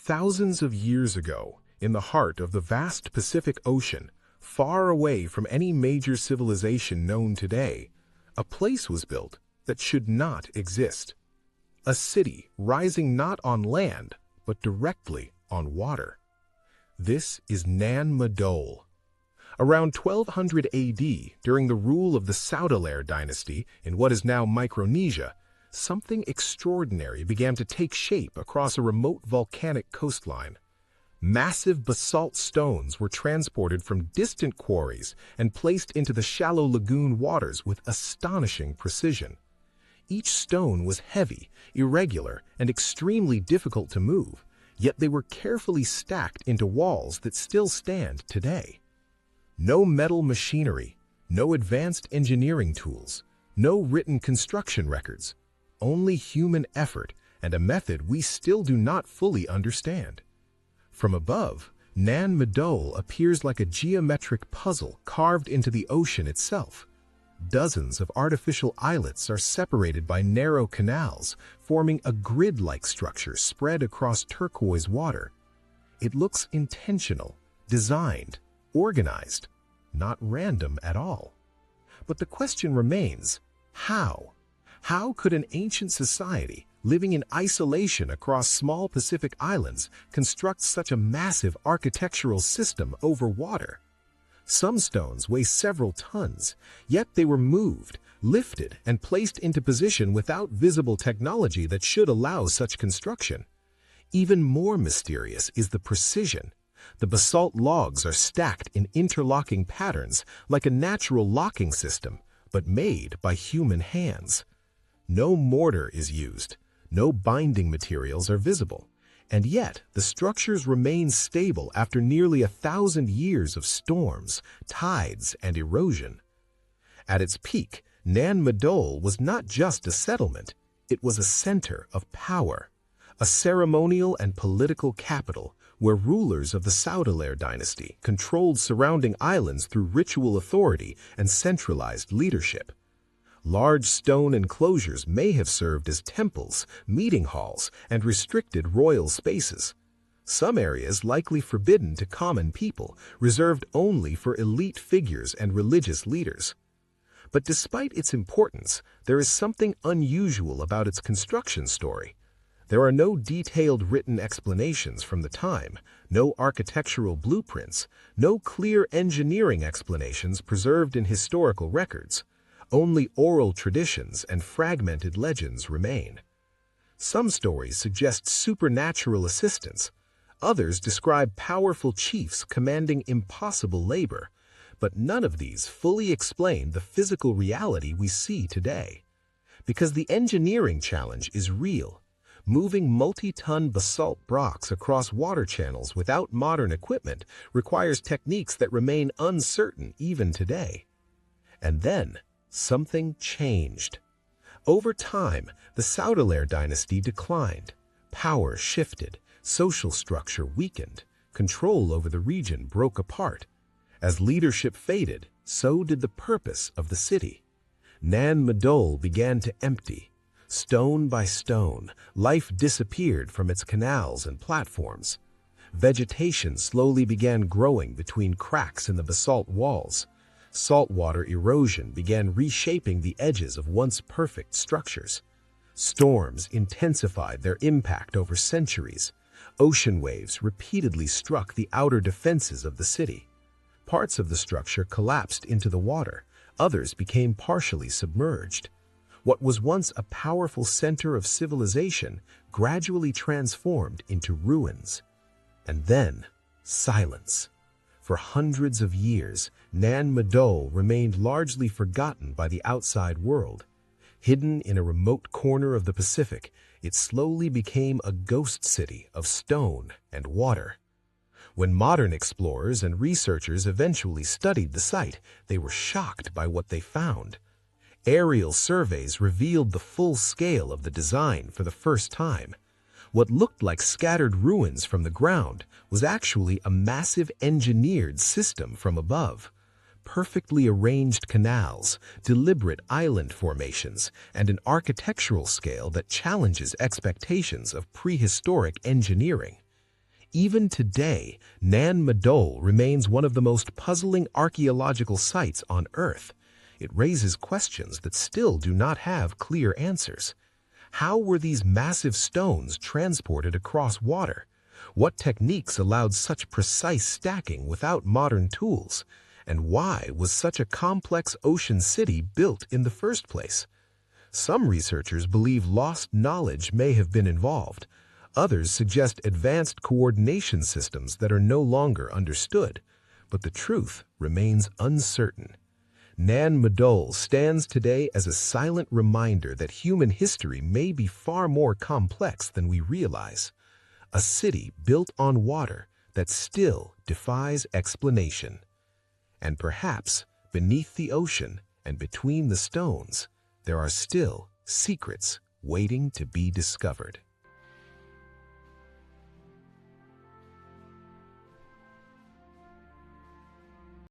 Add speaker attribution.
Speaker 1: Thousands of years ago, in the heart of the vast Pacific Ocean, far away from any major civilization known today, a place was built that should not exist. A city rising not on land, but directly on water. This is Nan Madol. Around 1200 AD, during the rule of the Saudeleur dynasty in what is now Micronesia, something extraordinary began to take shape across a remote volcanic coastline. Massive basalt stones were transported from distant quarries and placed into the shallow lagoon waters with astonishing precision. Each stone was heavy, irregular, and extremely difficult to move, yet they were carefully stacked into walls that still stand today. No metal machinery, no advanced engineering tools, no written construction records, only human effort and a method we still do not fully understand. From above, Nan Madol appears like a geometric puzzle carved into the ocean itself. Dozens of artificial islets are separated by narrow canals, forming a grid-like structure spread across turquoise water. It looks intentional, designed, organized, not random at all. But the question remains, how? How could an ancient society, living in isolation across small Pacific islands, construct such a massive architectural system over water? Some stones weigh several tons, yet they were moved, lifted, and placed into position without visible technology that should allow such construction. Even more mysterious is the precision. The basalt logs are stacked in interlocking patterns like a natural locking system, but made by human hands. No mortar is used, no binding materials are visible, and yet the structures remain stable after nearly 1,000 years of storms, tides, and erosion. At its peak, Nan Madol was not just a settlement, it was a center of power, a ceremonial and political capital where rulers of the Saudeleur dynasty controlled surrounding islands through ritual authority and centralized leadership. Large stone enclosures may have served as temples, meeting halls, and restricted royal spaces. Some areas likely forbidden to common people, reserved only for elite figures and religious leaders. But despite its importance, there is something unusual about its construction story. There are no detailed written explanations from the time, no architectural blueprints, no clear engineering explanations preserved in historical records. Only oral traditions and fragmented legends remain. Some stories suggest supernatural assistance. Others describe powerful chiefs commanding impossible labor. But none of these fully explain the physical reality we see today. Because the engineering challenge is real. Moving multi-ton basalt blocks across water channels without modern equipment requires techniques that remain uncertain even today. And then, something changed. Over time, the Saudeleur dynasty declined. Power shifted, social structure weakened, control over the region broke apart. As leadership faded, so did the purpose of the city. Nan Madol began to empty. Stone by stone, life disappeared from its canals and platforms. Vegetation slowly began growing between cracks in the basalt walls. Saltwater erosion began reshaping the edges of once perfect structures. Storms intensified their impact over centuries. Ocean waves repeatedly struck the outer defenses of the city. Parts of the structure collapsed into the water, others became partially submerged. What was once a powerful center of civilization gradually transformed into ruins. And then, silence. For hundreds of years, Nan Madol remained largely forgotten by the outside world. Hidden in a remote corner of the Pacific, it slowly became a ghost city of stone and water. When modern explorers and researchers eventually studied the site, they were shocked by what they found. Aerial surveys revealed the full scale of the design for the first time. What looked like scattered ruins from the ground was actually a massive engineered system from above. Perfectly arranged canals, deliberate island formations, and an architectural scale that challenges expectations of prehistoric engineering. Even today, Nan Madol remains one of the most puzzling archaeological sites on Earth. It raises questions that still do not have clear answers. How were these massive stones transported across water? What techniques allowed such precise stacking without modern tools? And why was such a complex ocean city built in the first place? Some researchers believe lost knowledge may have been involved. Others suggest advanced coordination systems that are no longer understood. But the truth remains uncertain. Nan Madol stands today as a silent reminder that human history may be far more complex than we realize. A city built on water that still defies explanation. And perhaps beneath the ocean and between the stones, there are still secrets waiting to be discovered.